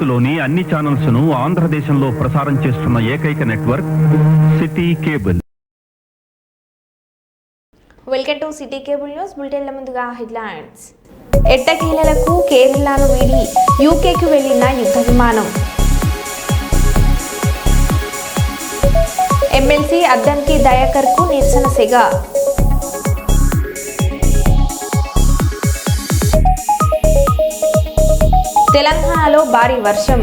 భారత్లోని అన్ని ఛానల్స్ ను ఆంధ్రదేశంలో ప్రసారం చేస్తున్న ఏకైక network city cable. Welcome to city cable news బులెటిన్ల ముందుగా హెడ్లైన్స్. ఎట్టకేలకు కేరళను వీడి యూకేకి వెళ్లిన యుద్ధ విమానం. ఎమ్మెల్సీ అద్దంకి దయాకర్కు నిరసన సెగ. తెలంగాణలో భారీ వర్షం.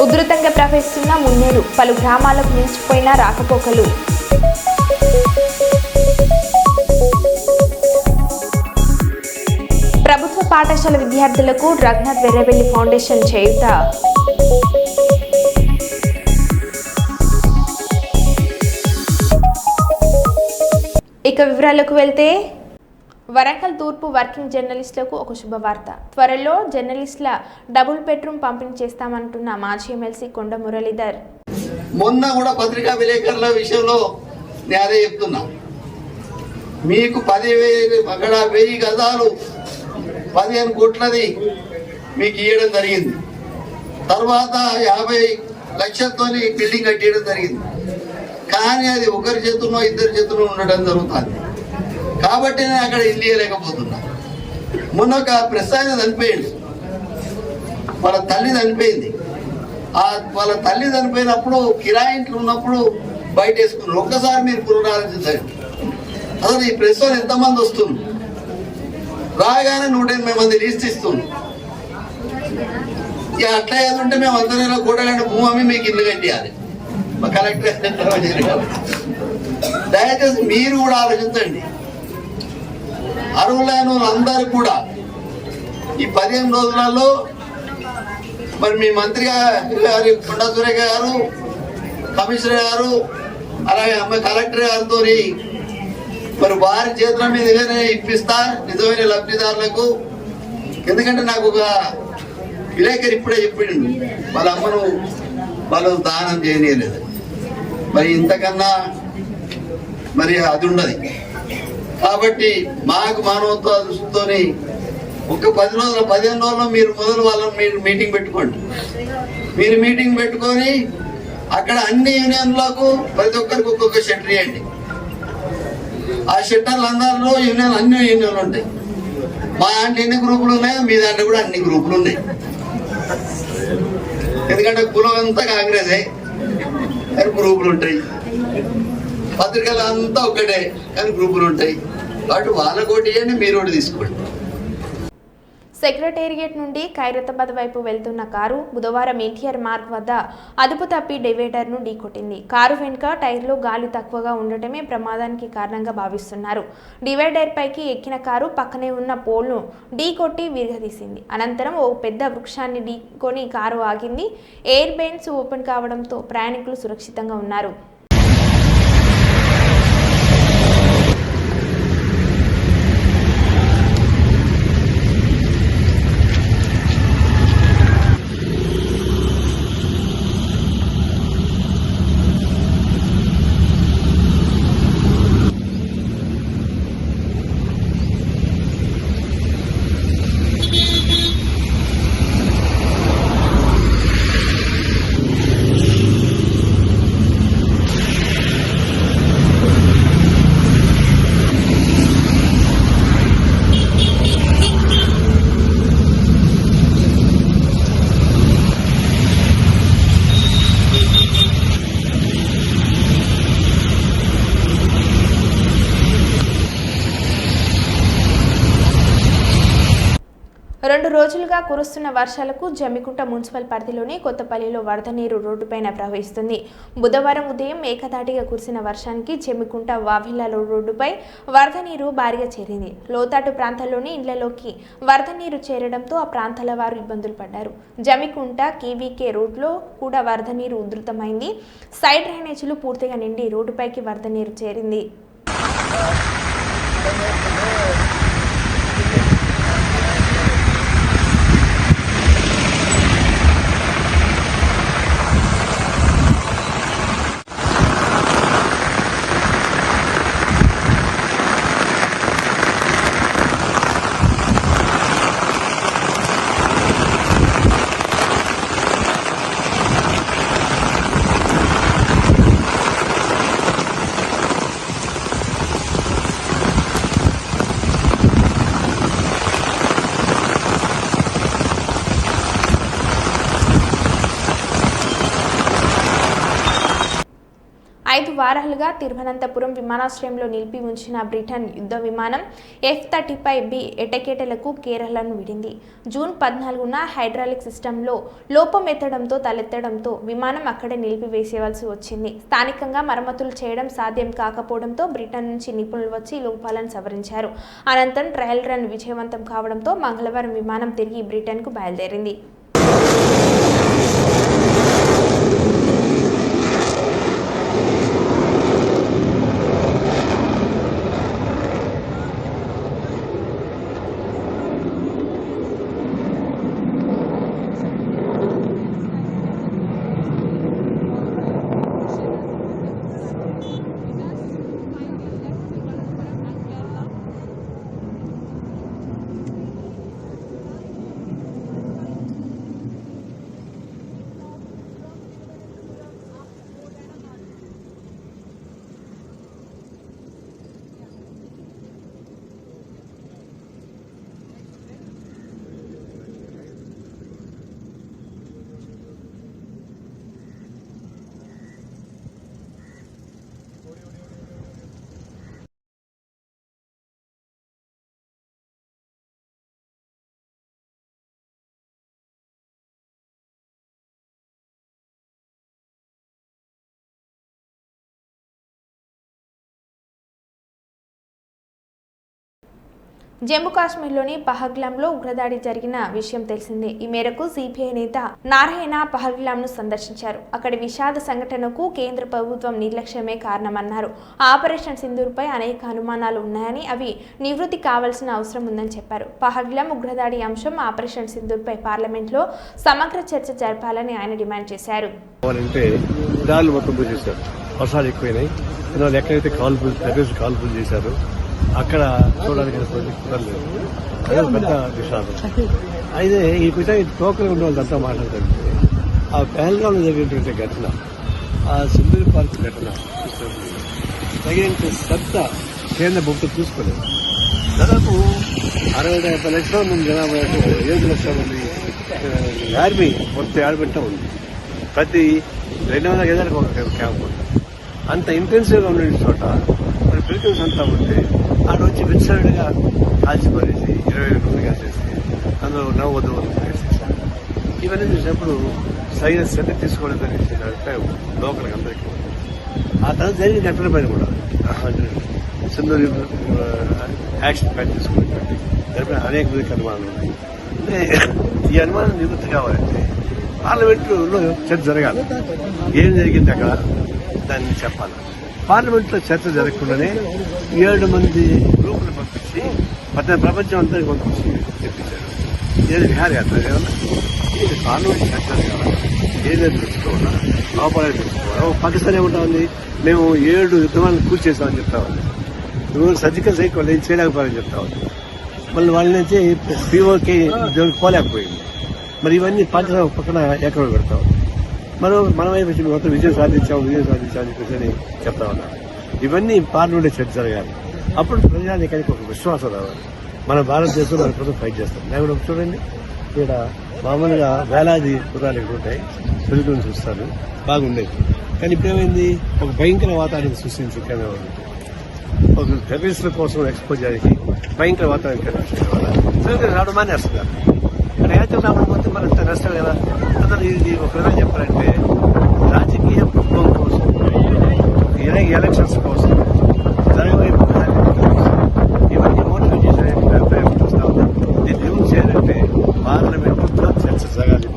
ఉధృతంగా ప్రవహిస్తున్న మున్నేరు, పలు గ్రామాలకు నిలిచిపోయిన రాకపోకలు. ప్రభుత్వ పాఠశాల విద్యార్థులకు రఘునాథ్ వెర్రవెల్లి ఫౌండేషన్ చేయూత. ఇక వివరాలకు వెళ్తే, వరంగల్ తూర్పు వర్కింగ్ జర్నలిస్టులకు ఒక శుభవార్త. త్వరలో జర్నలిస్టుల డబుల్ బెడ్రూమ్ పంపిణీ చేస్తామంటున్న మాజీ ఎమ్మెల్సీ కొండ మురళీధర్. మొన్న కూడా పత్రికా విలేకరుల విషయంలో నేను అదే చెప్తున్నా, మీకు 10,000 గజాలు 15 కోట్లది మీకు ఇవ్వడం జరిగింది. తర్వాత 50 లక్షలతో బిల్డింగ్ కట్టేయడం జరిగింది. కానీ అది ఒకరి చేతుల్లో 2 చేతుల్లో ఉండడం జరుగుతుంది. కాబట్టి నేను అక్కడ ఇల్లు ఇవ్వలేకపోతున్నా. మొన్న ఒక ప్రెస్ ఆయన చనిపోయాడు, వాళ్ళ తల్లి చనిపోయింది. వాళ్ళ తల్లి చనిపోయినప్పుడు కిరాయి ఇంట్లో ఉన్నప్పుడు బయట వేసుకున్నారు. ఒక్కసారి మీరు పునరాలోచించండి, అసలు ఈ ప్రెస్ వాళ్ళు ఎంతమంది వస్తుంది, రాగానే 180 మంది లిస్ట్ ఇస్తుంది. ఇక అట్లా ఏదంటే మేము 100 కోట్ల భూమి మీకు ఇల్లు కట్టియాలి, మా కలెక్టర్. దయచేసి మీరు కూడా ఆలోచించండి. అర్హులైన వాళ్ళందరూ కూడా ఈ 15 రోజులలో మరి మీ మంత్రి గారు కొండా సురేఖ గారు, కమిషనర్ గారు, అలాగే కలెక్టర్ గారితో మరి వారి చేతుల మీదుగానే ఇప్పిస్తా నిజమైన లబ్ధిదారులకు. ఎందుకంటే నాకు ఒక విలేకరు ఇప్పుడే చెప్పిండు, వాళ్ళ అమ్మను వాళ్ళు దానం చేయలేదు. మరి ఇంతకన్నా మరి అది ఉండదు. కాబట్టి మాకు మానవత్వ దృష్టితో ఒక 15 రోజుల్లో మీరు మొదలు వాళ్ళని మీరు మీటింగ్ పెట్టుకోండి. మీరు మీటింగ్ పెట్టుకొని అక్కడ అన్ని యూనియన్లకు ప్రతి ఒక్కరికి ఒక్కొక్క షెటర్ ఇవ్వండి. ఆ షెటర్లు అందరిలో అన్ని యూనియన్లు ఉంటాయి. మా దాంట్లో ఎన్ని గ్రూపులు ఉన్నాయో మీ దాంట్లో కూడా అన్ని గ్రూపులు ఉన్నాయి. ఎందుకంటే కులం అంతా కాంగ్రెసే కానీ గ్రూపులు ఉంటాయి, పత్రికలు అంతా ఒక్కటే కానీ గ్రూపులు ఉంటాయి. కాబట్టి వాళ్ళకోటి ఇవ్వండి, మీరు ఒకటి తీసుకోండి. సెక్రటేరియట్ నుండి ఖైరతాబాద్ వైపు వెళ్తున్న కారు బుధవారం ఎన్టీఆర్ మార్గ్ వద్ద అదుపు తప్పి డివైడర్ను ఢీకొట్టింది. కారు వెనుక టైర్లో గాలి తక్కువగా ఉండటమే ప్రమాదానికి కారణంగా భావిస్తున్నారు. డివైడర్ పైకి ఎక్కిన కారు పక్కనే ఉన్న పోల్ను ఢీకొట్టి విరగదీసింది. అనంతరం ఓ పెద్ద వృక్షాన్ని ఢీకొని కారు ఆగింది. ఎయిర్ బెయిన్స్ ఓపెన్ కావడంతో ప్రయాణికులు సురక్షితంగా ఉన్నారు. రోజులుగా కురుస్తున్న వర్షాలకు జమ్మికుంట మున్సిపల్ పరిధిలోని కొత్తపల్లిలో వరద నీరు రోడ్డుపైన ప్రవహిస్తుంది. బుధవారం ఉదయం ఏకధాటిగా కురిసిన వర్షానికి జమ్మికుంట వావిల్లాలో రోడ్డుపై వరద నీరు భారీగా చేరింది. లోతాటు ప్రాంతాల్లోని ఇళ్లలోకి వరద నీరు చేరడంతో ఆ ప్రాంతాల వారు ఇబ్బందులు పడ్డారు. జమ్మికుంట కేవీకే రోడ్లో కూడా వరద నీరు ఉధృతమైంది. సైడ్ డ్రైనేజీలు పూర్తిగా నిండి రోడ్డుపైకి వరద నీరు చేరింది. 5 వారాలుగా తిరువనంతపురం విమానాశ్రయంలో నిలిపి ఉంచిన బ్రిటన్ యుద్ధ విమానం F-35B ఎటకేటలకు కేరళను విడింది. జూన్ 14న హైడ్రాలిక్ సిస్టంలో లోపం తలెత్తడంతో విమానం అక్కడే నిలిపివేసేవలసి వచ్చింది. స్థానికంగా మరమ్మతులు చేయడం సాధ్యం కాకపోవడంతో బ్రిటన్ నుంచి నిపుణులు వచ్చి లోపాలను సవరించారు. అనంతరం ట్రయల్ రన్ విజయవంతం కావడంతో మంగళవారం విమానం తిరిగి బ్రిటన్కు బయలుదేరింది. జమ్మూ కాశ్మీర్లోని పహల్గామ్లో ఉగ్రదాడి జరిగిన విషయం తెలిసిందే. ఈ మేరకు సిపిఐ నేత నారాయణ పహల్గామ్ను సందర్శించారు. అక్కడి విషాద సంఘటనకు కేంద్ర ప్రభుత్వం నిర్లక్ష్యమే కారణమన్నారు. ఆపరేషన్ సింధూర్పై అనేక అనుమానాలు ఉన్నాయని అవి నివృత్తి కావాల్సిన అవసరం ఉందని చెప్పారు. పహల్గామ్ ఉగ్రదాడి అంశం ఆపరేషన్ సింధూర్పై పార్లమెంట్లో సమగ్ర చర్చ జరపాలని ఆయన డిమాండ్ చేశారు. ఎక్కడైతే కాల్పులు చేశారో అక్కడ చూడడానికి కుదరలేదు. అదే పెద్ద విషాదం. అయితే ఈ విషయం టోకన్ ఉన్న వాళ్ళంతా మాట్లాడుతుంటే ఆ పహల్గామ్లో జరిగినటువంటి ఘటన, ఆ సింధూర్ పార్క్ ఘటన తగినంత శ్రద్ధ కేంద్ర ప్రభుత్వం చూసుకోలేదు. దాదాపు 60-70 లక్షల మంది జనాభా, 7 లక్షల మంది ఆర్మీ మొత్తం ఆడబెట్టా ఉంది. ప్రతి 200 గజాలకు ఒక క్యాంప్ ఉంది. అంత ఇంటెన్సివ్గా ఉండే చోట మరి పిలికల్స్ అంతా ఉంటే ఆడ వచ్చి విచ్చలవిడిగా కాల్చిపడేసి 22 మంది కాల్చేసి అందులో నవ్వద్దు వేసేసారు. ఇవన్నీ చూసినప్పుడు సైన్ శ్రద్ధ తీసుకోవడం అభిప్రాయం లోకల్కి అందరికీ. ఆ తర్వాత జరిగిన ఘటన పైన కూడా సింధూర్ యాక్షన్ ప్లాన్ తీసుకున్నటువంటి దానిపైన అనేక మందికి అనుమానాలు ఉన్నాయి. అంటే ఈ అనుమానం నివృత్తి కావాలంటే పార్లమెంట్లో చర్చ జరగాలి. ఏం జరిగింది అక్కడ దాన్ని చెప్పాలి. పార్లమెంట్లో చర్చ జరగకుండానే 7 మంది గ్రూపులు పంపించి ప్రపంచం అంతా పంపించి తెప్పించారు. ఏది విహారయాత్ర ఏదన్నా ఇది పార్లమెంట్ చర్చ జరగాలి. ఏదైనా తెలుసుకోవాలా, లోపాలని తెలుసుకోవాలా. పాకిస్తాన్ ఏమంటా ఉంది, మేము 7 యుద్ధాలను పూర్తి చేస్తామని చెప్తా ఉంది. నువ్వు సర్జికల్ స్ట్రైక్ వాళ్ళు ఏం చేయలేకపోయారని చెప్తా ఉంది. మళ్ళీ వాళ్ళ నుంచి పీఓకి దేవుడికి పోలేకపోయింది. మరి ఇవన్నీ పాకిస్తాన్ పక్కన ఎక్కడ పెడతా ఉంది. మన వైపు మొత్తం విజయం సాధించామని చెప్పేసి చెప్తా ఉన్నారు. ఇవన్నీ పార్లమెంట్లో చర్చ జరగాలి. అప్పుడు ప్రజానికానికి ఒక విశ్వాసం రావాలి. మన భారతదేశం మన కోసం ఫైట్ చేస్తాం. లేకపోతే చూడండి, ఇక్కడ మామూలుగా వేలాది కుర్రాలు ఇక్కడ ఉంటాయి, తెలుగుని చూస్తారు, బాగుండేది. కానీ ఇప్పుడేమైంది, ఒక భయంకర వాతావరణం సృష్టించి ఒక టెర్రరిస్టుల కోసం ఎక్స్పోజ్ చేయడానికి భయంకర వాతావరణం రావడం మానేస్తున్నారు. ఇక్కడ యాత్ర రావడం మన నష్టం కదా. అందరూ ఇది ఒక విధంగా చెప్పాలంటే రాజకీయ ప్రభుత్వం కోసం, ఎలక్షన్స్ కోసం జరగబోయే ఇవన్నీ మోటివేట్ చేసే అభిప్రాయం చూస్తా ఉన్నాం. దీన్ని ఏం చేయాలంటే పార్లమెంట్లో చర్చ జరగాలి.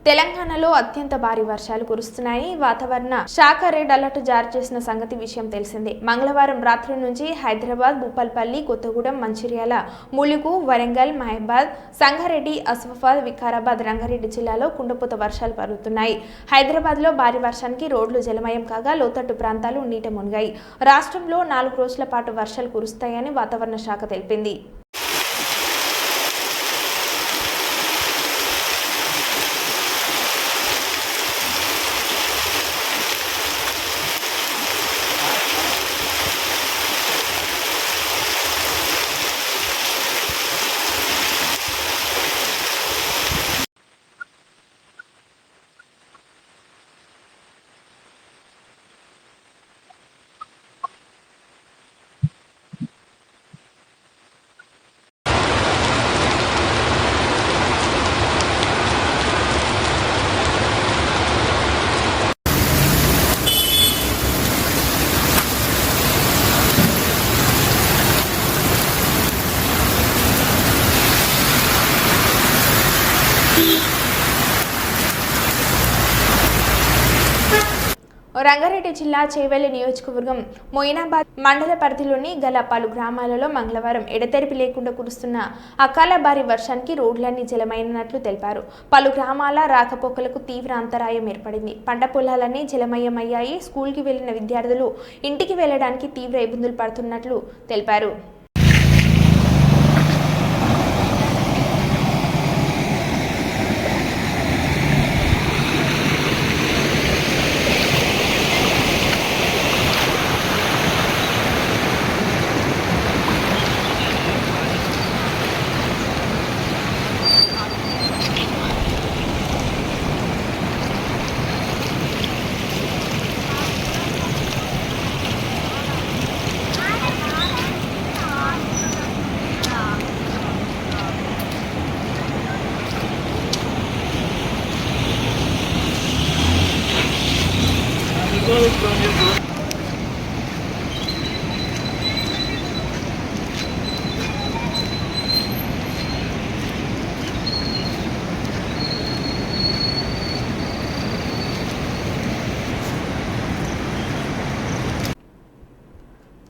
తెలంగాణలో అత్యంత భారీ వర్షాలు కురుస్తున్నాయని వాతావరణ శాఖ రెడ్ అలర్ట్ జారీ చేసిన సంగతి విషయం తెలిసిందే. మంగళవారం రాత్రి నుంచి హైదరాబాద్, భూపాల్పల్లి, కొత్తగూడెం, మంచిర్యాల, ములుగు, వరంగల్, మహబాద్, సంగారెడ్డి, ఆసిఫాబాద్, వికారాబాద్, రంగారెడ్డి జిల్లాలో కుండపోత వర్షాలు పడుతున్నాయి. హైదరాబాద్లో భారీ వర్షానికి రోడ్లు జలమయం కాగా లోతట్టు ప్రాంతాలు నీట మునిగాయి. రాష్ట్రంలో 4 రోజుల పాటు వర్షాలు కురుస్తాయని వాతావరణ శాఖ తెలిపింది. రంగారెడ్డి జిల్లా చేవెళ్ల నియోజకవర్గం మొయినాబాద్ మండల పరిధిలోని గల పలు గ్రామాలలో మంగళవారం ఎడతెరిపి లేకుండా కురుస్తున్న అకాల భారీ వర్షానికి రోడ్లన్నీ జలమైనట్లు తెలిపారు. పలు గ్రామాల రాకపోకలకు తీవ్ర అంతరాయం ఏర్పడింది. పంట పొలాలన్నీ జలమయమయ్యాయి. స్కూల్కి వెళ్లిన విద్యార్థులు ఇంటికి వెళ్లడానికి తీవ్ర ఇబ్బందులు పడుతున్నట్లు తెలిపారు.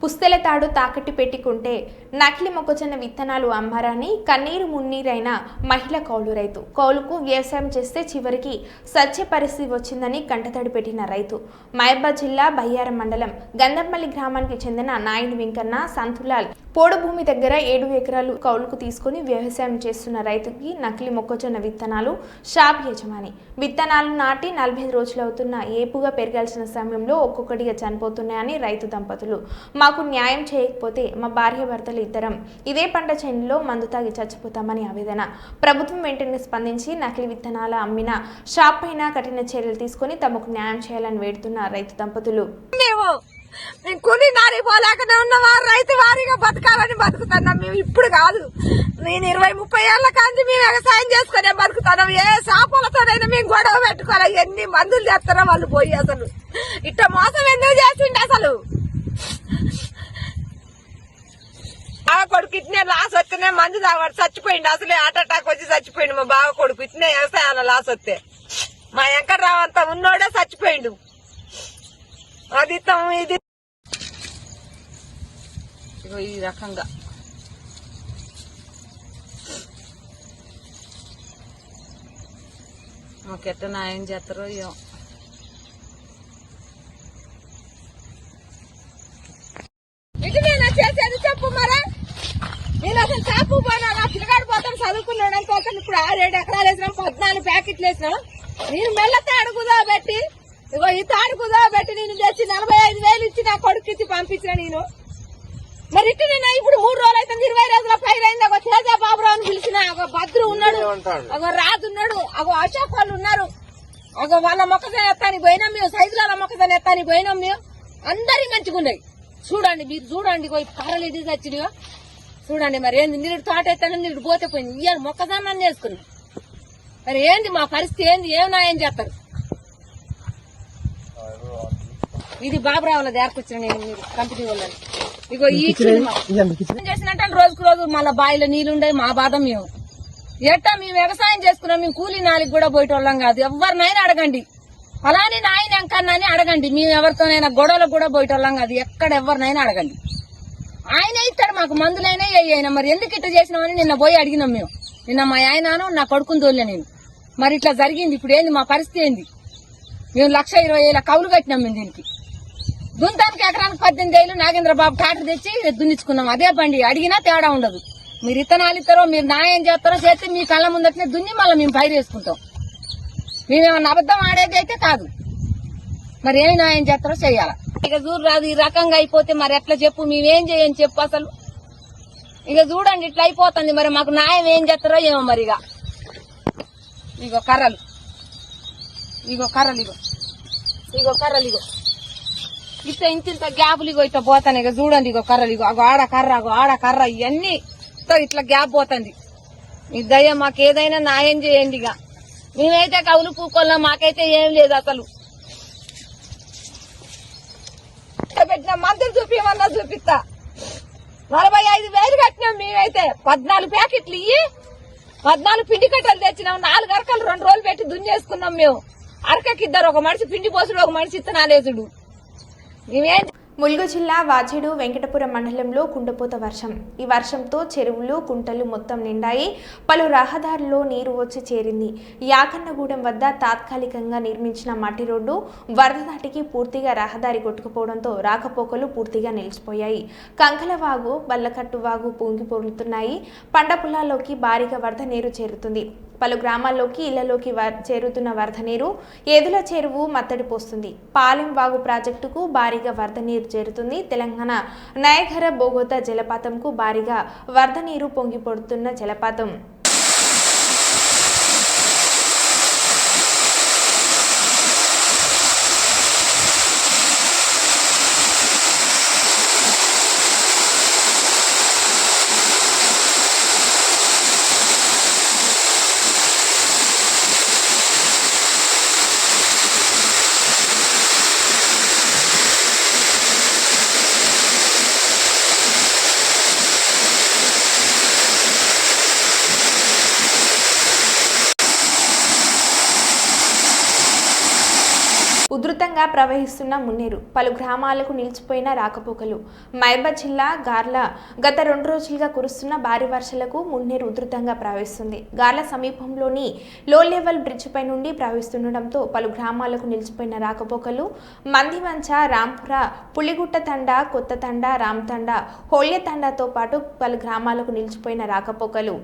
పుస్తెల తాడు తాకట్టు పెట్టుకుంటే నకిలీ మొక్కజొన్న విత్తనాలు అమ్మారని కన్నీరు మున్నీరైన మహిళ కౌలు రైతు. కౌలుకు వ్యవసాయం చేస్తే చివరికి సత్య పరిస్థితి వచ్చిందని కంటతడి పెట్టిన రైతు. మహబూబాబాద్ జిల్లా బయ్యారం మండలం గంధంపల్లి గ్రామానికి చెందిన నాయని వెంకన్న సంతులాల్ పోడు భూమి దగ్గర 7 ఎకరాలు కౌలుకు తీసుకుని వ్యవసాయం చేస్తున్న రైతుకి నకిలీ మొక్కజొన్న విత్తనాలు షాప్ యజమాని. విత్తనాలు నాటి 45 రోజులవుతున్న ఏపుగా పెరగాల్సిన సమయంలో ఒక్కొక్కటిగా చనిపోతున్నాయని రైతు దంపతులు. మాకు న్యాయం చేయకపోతే మా భార్య భర్తలు ఇద్దరం ఇదే పంట చేనులో మందు తాగి చచ్చిపోతామని ఆవేదన. ప్రభుత్వం వెంటనే స్పందించి నకిలీ విత్తనాల అమ్మిన షాప్ పైన కఠిన చర్యలు తీసుకుని తమకు న్యాయం చేయాలని వేడుతున్న రైతు దంపతులు. మేము కూలి నారి పోలేకనే ఉన్నవా, రైతు వారిగా బతకాలని బతుకుతున్నాం. మేము ఇప్పుడు కాదు, నేను 20-30 ఏళ్ల కాంచి మేము వ్యవసాయం చేసుకునే బతుకుతున్నాం. ఏ షాపులతోనైనా మేము గొడవ పెట్టుకోవాలి. ఎన్ని మందులు చేస్తారో వాళ్ళు పోయి. అసలు ఇట్ట మోసం ఎందుకు చేసిండి? అసలు బావ కొడుకు ఇట్నే లాస్ వస్తేనే మందు తాగాడు చచ్చిపోయింది. అసలే హార్ట్ అటాక్ వచ్చి చచ్చిపోయింది మా బావ కొడుకు. ఇట్నే వ్యవసాయాల లాస్ వస్తే మా వెంకట్రావు అంతా ఉన్నోడే చచ్చిపోయిండు. అది ఇది ఈ రకంగా మాకెట్ట న్యాయం చేస్తారో ఏమో. ఇది నేను చేసేది చెప్పు మరా. నేను అసలు చేపు పోయినా నా పిల్లగాడు పోతాను చదువుకున్నాడు అనుకోకుండా ఇప్పుడు 6-7 ఎకరాలు వేసినాం, 14 ప్యాకెట్లు వేసినాం. నేను మెల్లతే అడుగుదా పెట్టి ఇగో ఈ తాడు కుదా పెట్టి నేను తెచ్చి 45,000 ఇచ్చి నా కొడుకు ఇచ్చి పంపించిన. నేను మరి ఇటు నేను ఇప్పుడు 3 రోజులు అయితే 20 రోజుల పైన అయింది. ఒక తేజ బాబురావు అని పిలిచిన. ఒక భద్రు ఉన్నాడు, ఒక రాజు ఉన్నాడు, ఒక అశోక్ వాళ్ళు ఉన్నారు. ఒక వాళ్ళ మొక్కజొన్న ఎత్తానికి పోయినాం మేము, సైజుల మొక్కజొన్న ఎత్తానికి పోయినాం మేము. అందరి మంచిగా ఉన్నాయి. చూడండి మీరు చూడండి, కర్రలు ఇది తెచ్చినాయో చూడండి. మరి ఏంది మీరు తోట ఎత్తాను మీరు పోతే పోయింది. ఇయ్యాలి మొక్కజొన్న చేసుకున్నాం. మరి ఏంది మా పరిస్థితి ఏంది? ఏం న్యాయం చేస్తారు? ఇది బాబురావుల దేరకొచ్చిన నేను మీరు కంపెనీ వాళ్ళని. ఇగో ఈ చేసినట్టు రోజుకు రోజు మళ్ళా బావిలో నీళ్లుండే మా బాధ. మేము ఎట్టా మేము వ్యవసాయం చేసుకున్నాం. మేము కూలీ నాలుగు కూడా పోయేటోళ్ళం కాదు. ఎవరినైనా అడగండి, అలానే నాయన ఎంకన్నాని అడగండి. మేము ఎవరితోనైనా గొడవలకు కూడా పోయేటోళ్ళం కాదు. ఎక్కడ ఎవరినైనా అడగండి, ఆయన ఇస్తాడు మాకు మందులైనా అయినా. మరి ఎందుకు ఇట్లా చేసినామని నిన్న పోయి అడిగినాం మేము. నిన్న మా ఆయనను నా కొడుకుని తోలే నేను. మరి ఇట్లా జరిగింది. ఇప్పుడు ఏంది మా పరిస్థితి ఏంది? మేము 1,20,000 కౌలు కట్టినాం. మేము దీనికి దుంతానికి ఎకరానికి 18,000 నాగేంద్రబాబు ట్రాక్టర్ తెచ్చి దున్నించుకున్నాం. అదే బండి అడిగినా తేడా ఉండదు. మీరు ఇత్తనాలు ఇస్తారో మీరు న్యాయం చేస్తారో చేస్తే మీ కళ్ళ ముందటనే దున్ని మళ్ళీ మేము పైరు వేసుకుంటాం. మేమేమన్నా అబద్ధం ఆడేది అయితే కాదు. మరి ఏమి న్యాయం చేస్తారో చెయ్యాలా. ఇక చూడు రాదు ఈ రకంగా అయిపోతే మరి ఎట్లా చెప్పు? మేమేం చేయని చెప్పు అసలు. ఇక చూడండి ఇట్లా అయిపోతుంది. మరి మాకు న్యాయం ఏం చేస్తారో ఏమో. మరి ఇగో కర్రలు, ఇగో కర్రలు, ఇగో కర్రలు, ఇగో ఇట్లా ఇంత గ్యాపులు ఇగో ఇట్లా పోతాను. ఇక చూడండి ఇగో కర్రలు, ఇగో అగో ఆడ కర్ర, అగో ఆడ కర్ర, ఇవన్నీ ఇట్లా గ్యాప్ పోతుంది. ఈ దయ మాకు ఏదైనా న్యాయం చేయండి. ఇక మేమైతే కవులు పూకోళ్ళం, మాకైతే ఏం లేదు అసలు. పెట్టిన మందులు చూపించమన్నా చూపిస్తా. 45,000 కట్టినాం మేమైతే. 14 ప్యాకెట్లు ఇయ్యి 14 పిండి కట్టలు తెచ్చినాం. 4 అరకలు 2 రోజులు పెట్టి దున్నేసుకున్నాం మేము. అరకకిద్దరు, ఒక మనిషి పిండి పోసుడు, ఒక మనిషి ఇత్తనాలేసుడు. మేమేం ములుగు జిల్లా వాజేడు వెంకటపురం మండలంలో కుండపోత వర్షం. ఈ వర్షంతో చెరువులు కుంటలు మొత్తం నిండాయి. పలు రహదారుల్లో నీరు వచ్చి చేరింది. యాకన్నగూడెం వద్ద తాత్కాలికంగా నిర్మించిన మట్టి రోడ్డు వరద దాటికి పూర్తిగా రహదారి కొట్టుకుపోవడంతో రాకపోకలు పూర్తిగా నిలిచిపోయాయి. కంకలవాగు, బల్లకట్టు వాగు పొంగి పొర్లుతున్నాయి. పంట పొలాల్లోకి భారీగా వరద నీరు చేరుతుంది. పలు గ్రామాల్లోకి ఇళ్లలోకి చేరుతున్న వరద నీరు ఏదుల చెరువు మత్తడి పోస్తుంది. పాలెం వాగు ప్రాజెక్టుకు భారీగా వరద నీరు చేరుతుంది. తెలంగాణ నయగర బోగోతా జలపాతంకు భారీగా వరద నీరు పొంగి పడుతున్న జలపాతం ఉధృతంగా ప్రవహిస్తున్న మున్నేరు, పలు గ్రామాలకు నిలిచిపోయిన రాకపోకలు. మహబూబాబాద్ జిల్లా గార్ల గత 2 రోజులుగా కురుస్తున్న భారీ వర్షాలకు మున్నేరు ఉధృతంగా ప్రవహిస్తుంది. గార్ల సమీపంలోని లో లెవెల్ బ్రిడ్జ్ పై నుండి ప్రవహిస్తుండటంతో పలు గ్రామాలకు నిలిచిపోయిన రాకపోకలు. మందివంచ, రాంపుర, పులిగుట్ట తండ, కొత్త తండ, రామతండ, హోళ్య తండతో పాటు పలు గ్రామాలకు నిలిచిపోయిన రాకపోకలు.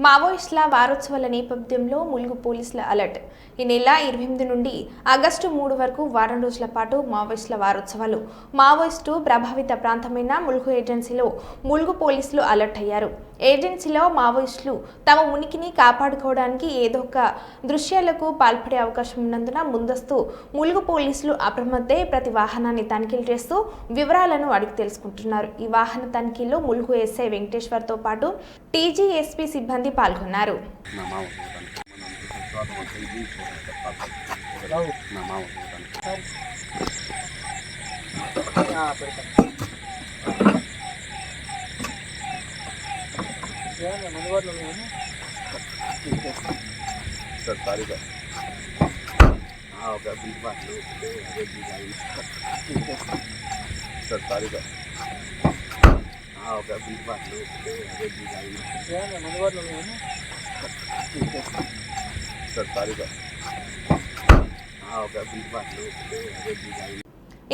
మావోయిస్టుల వారోత్సవాల నేపథ్యంలో ములుగు పోలీసుల అలర్ట్. ఈ నెల 28 నుండి ఆగస్టు 3 వరకు వారం రోజుల పాటు మావోయిస్టుల వారోత్సవాలు. మావోయిస్టు ప్రభావిత ప్రాంతమైన ములుగు ఏజెన్సీలో ములుగు పోలీసులు అలర్ట్ అయ్యారు. ఏజెన్సీలో మావోయిస్టులు తమ ఉనికిని కాపాడుకోవడానికి ఏదో ఒక దృశ్యాలకు పాల్పడే అవకాశం ఉన్నందున ముందస్తు ములుగు పోలీసులు అప్రమత్తై ప్రతి వాహనాన్ని తనిఖీలు చేస్తూ వివరాలను అడిగి తెలుసుకుంటున్నారు. ఈ వాహన తనిఖీలో ములుగు ఎస్ఐ వెంకటేశ్వర్తో పాటు టీజీఎస్పీ సిబ్బంది పాల్గొన్నారు.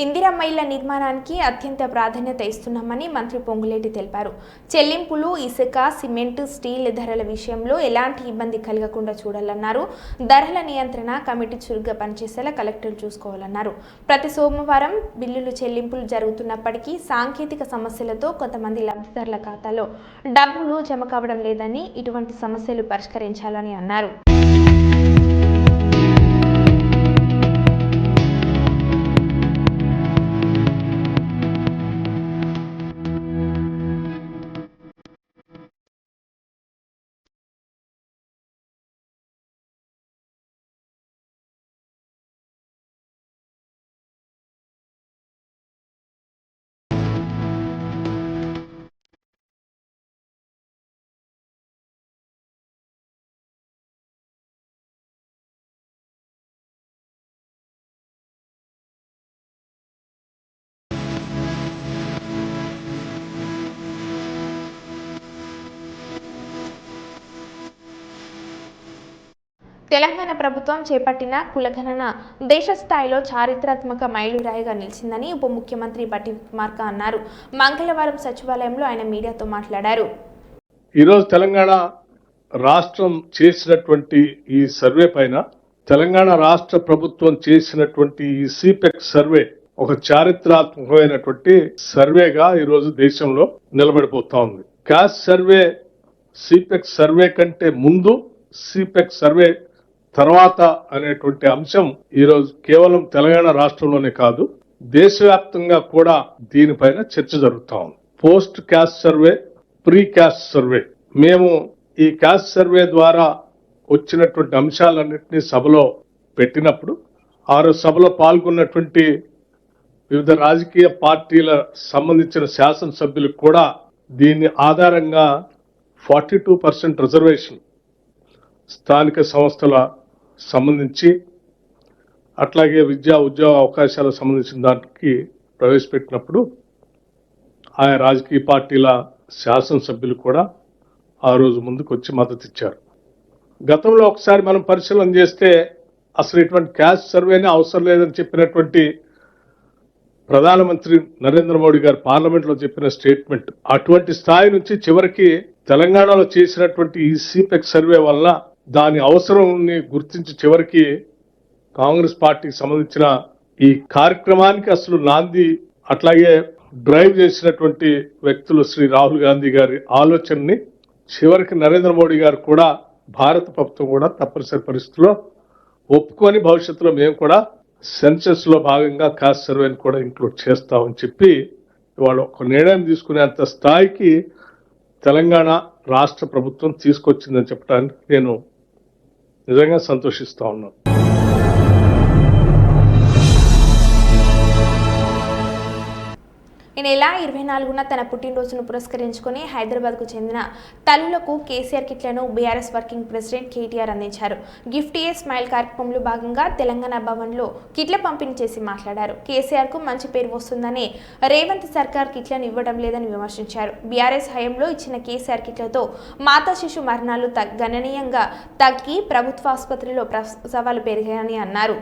ఇందిరమ్మ ఇళ్ల నిర్మాణానికి అత్యంత ప్రాధాన్యత ఇస్తున్నామని మంత్రి పొంగులేటి తెలిపారు. చెల్లింపులు, ఇసుక, సిమెంట్, స్టీల్ ధరల విషయంలో ఎలాంటి ఇబ్బంది కలగకుండా చూడాలన్నారు. ధరల నియంత్రణ కమిటీ చురుగ్గా పనిచేసేలా కలెక్టర్లు చూసుకోవాలన్నారు. ప్రతి సోమవారం బిల్లులు చెల్లింపులు జరుగుతున్నప్పటికీ సాంకేతిక సమస్యలతో కొంతమంది లబ్ధిదారుల ఖాతాలో డబ్బులు జమ కావడం లేదని, ఇటువంటి సమస్యలు పరిష్కరించాలని అన్నారు. తెలంగాణ ప్రభుత్వం చేపట్టిన కులగణన దేశ స్థాయిలో చారిత్రాత్మక మైలురాయిగా నిలిచిందని ఉప ముఖ్యమంత్రి బట్టి విక్రమార్క అన్నారు. మంగళవారం సచివాలయంలో ఆయన మీడియాతో మాట్లాడారు. ఈరోజు తెలంగాణ రాష్ట్రం చేసినటువంటి ఈ సర్వే పైన తెలంగాణ రాష్ట్ర ప్రభుత్వం చేసినటువంటి ఈ సిపెక్ సర్వే ఒక చారిత్రాత్మకమైనటువంటి సర్వేగా ఈరోజు దేశంలో నిలబడిపోతా ఉంది. క్యాస్ట్ సర్వే సిపెక్ సర్వే కంటే ముందు, సిపెక్ సర్వే తర్వాత అనేటువంటి అంశం ఈరోజు కేవలం తెలంగాణ రాష్ట్రంలోనే కాదు, దేశవ్యాప్తంగా కూడా దీనిపైన చర్చ జరుగుతా ఉంది. Post caste survey, pre caste survey. మేము ఈ క్యాస్ట్ సర్వే ద్వారా వచ్చినటువంటి అంశాలన్నింటినీ సభలో పెట్టినప్పుడు ఆ రోజు సభలో పాల్గొన్నటువంటి వివిధ రాజకీయ పార్టీల సంబంధించిన శాసనసభ్యులకు కూడా దీని ఆధారంగా 42% రిజర్వేషన్ స్థానిక సంస్థల సంబంధించి, అట్లాగే విద్యా ఉద్యోగ అవకాశాలకు సంబంధించిన దానికి ప్రవేశపెట్టినప్పుడు ఆయా రాజకీయ పార్టీల శాసనసభ్యులు కూడా ఆ రోజు ముందుకు వచ్చి మద్దతు ఇచ్చారు. గతంలో ఒకసారి మనం పరిశీలన చేస్తే అసలు ఇటువంటి క్యాస్ట్ సర్వేనే అవసరం లేదని చెప్పినటువంటి ప్రధానమంత్రి నరేంద్ర మోడీ గారు పార్లమెంట్లో చెప్పిన స్టేట్మెంట్, అటువంటి స్థాయి నుంచి చివరికి తెలంగాణలో చేసినటువంటి ఈ సిపెక్ సర్వే వల్ల దాని అవసరాన్ని గుర్తించి చివరికి కాంగ్రెస్ పార్టీకి సంబంధించిన ఈ కార్యక్రమానికి అసలు నాంది, అట్లాగే డ్రైవ్ చేసినటువంటి వ్యక్తులు శ్రీ రాహుల్ గాంధీ గారి ఆలోచనని చివరికి నరేంద్ర మోడీ గారు కూడా, భారత ప్రభుత్వం కూడా తప్పనిసరి పరిస్థితుల్లో ఒప్పుకొని భవిష్యత్తులో మేము కూడా సెన్సెస్ లో భాగంగా కాస్ట్ సర్వేని కూడా ఇంక్లూడ్ చేస్తామని చెప్పి ఇవాళ ఒక నిర్ణయం తీసుకునేంత స్థాయికి తెలంగాణ రాష్ట్ర ప్రభుత్వం తీసుకొచ్చిందని చెప్పడానికి నేను నిజంగా సంతోషిస్తా ఉన్నాను. ఈ నెల 24న తన పుట్టినరోజును పురస్కరించుకుని హైదరాబాద్కు చెందిన తల్లులకు కేసీఆర్ కిట్లను బీఆర్ఎస్ వర్కింగ్ ప్రెసిడెంట్ కేటీఆర్ అందించారు. గిఫ్ట్ ఏ స్మైల్ కార్యక్రమంలో భాగంగా తెలంగాణ భవన్లో కిట్ల పంపిణీ చేసి మాట్లాడారు. కేసీఆర్కు మంచి పేరు వస్తుందని రేవంత్ సర్కార్ కిట్లను ఇవ్వడం లేదని విమర్శించారు. బీఆర్ఎస్ హయాంలో ఇచ్చిన కేసీఆర్ కిట్లతో మాతా శిశు మరణాలు గణనీయంగా తగ్గి ప్రభుత్వ ఆసుపత్రిలో ప్రసవాలు పెరిగాయని అన్నారు.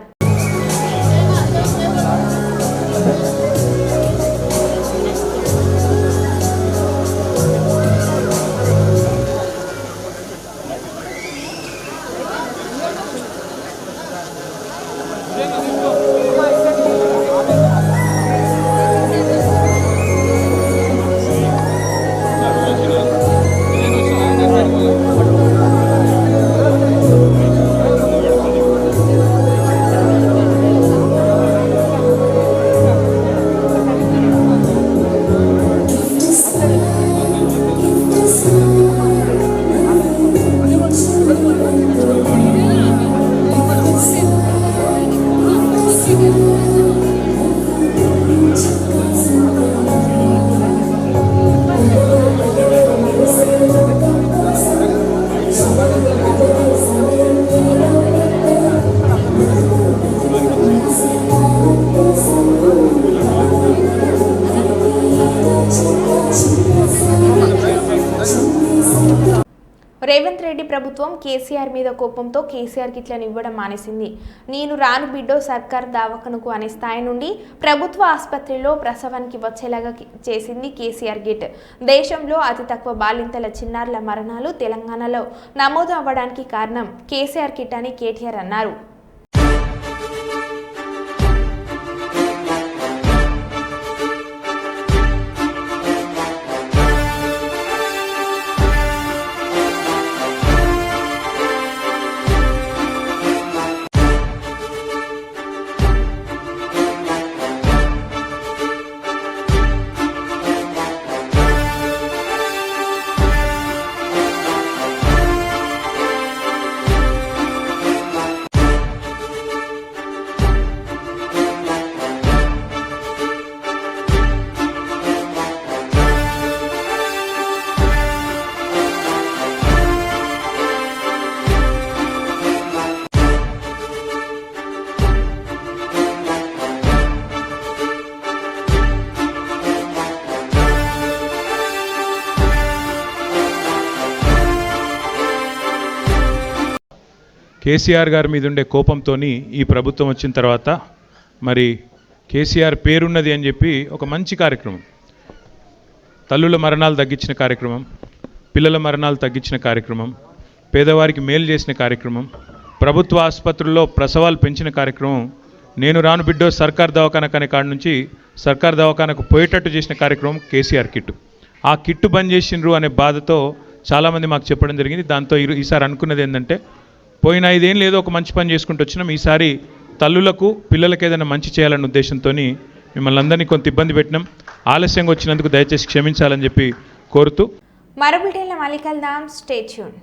రేవంత్ రెడ్డి ప్రభుత్వం కేసీఆర్ మీద కోపంతో కేసీఆర్ కిట్లను ఇవ్వడం మానేసింది. నేను రాను బిడ్డో సర్కార్ దవాఖానకు అనే స్థాయి నుండి ప్రభుత్వ ఆసుపత్రిలో ప్రసవానికి వచ్చేలాగా చేసింది కేసీఆర్ కిట్. దేశంలో అతి తక్కువ బాలింతల చిన్నారుల మరణాలు తెలంగాణలో నమోదు అవ్వడానికి కారణం కేసీఆర్ కిట్ అని కేటీఆర్ అన్నారు. కేసీఆర్ గారి మీద ఉండే కోపంతో ఈ ప్రభుత్వం వచ్చిన తర్వాత మరి కేసీఆర్ పేరున్నది అని చెప్పి ఒక మంచి కార్యక్రమం, తల్లుల మరణాలు తగ్గించిన కార్యక్రమం, పిల్లల మరణాలు తగ్గించిన కార్యక్రమం, పేదవారికి మేలు చేసిన కార్యక్రమం, ప్రభుత్వ ఆసుపత్రుల్లో ప్రసవాలు పెంచిన కార్యక్రమం, నేను రాను బిడ్డో సర్కార్ దవాఖానకు అనే కాడ నుంచి సర్కార్ దవాఖానకు పోయేటట్టు చేసిన కార్యక్రమం కేసీఆర్ కిట్టు. ఆ కిట్టు బంద్ చేసిండ్రు అనే బాధతో చాలామంది మాకు చెప్పడం జరిగింది. దాంతో ఈసారి అనుకున్నది ఏంటంటే, పోయిన 5 ఏళ్ళు ఏదో ఒక మంచి పని చేసుకుంటూ వచ్చినాం, ఈసారి తల్లులకు పిల్లలకు ఏదైనా మంచి చేయాలన్న ఉద్దేశంతో మిమ్మల్ని అందరినీ కొంత ఇబ్బంది పెట్టినాం. ఆలస్యంగా వచ్చినందుకు దయచేసి క్షమించాలని చెప్పి కోరుతూ మరో బులెటిన్లో మళ్ళీ కలుద్దాం. Stay tune.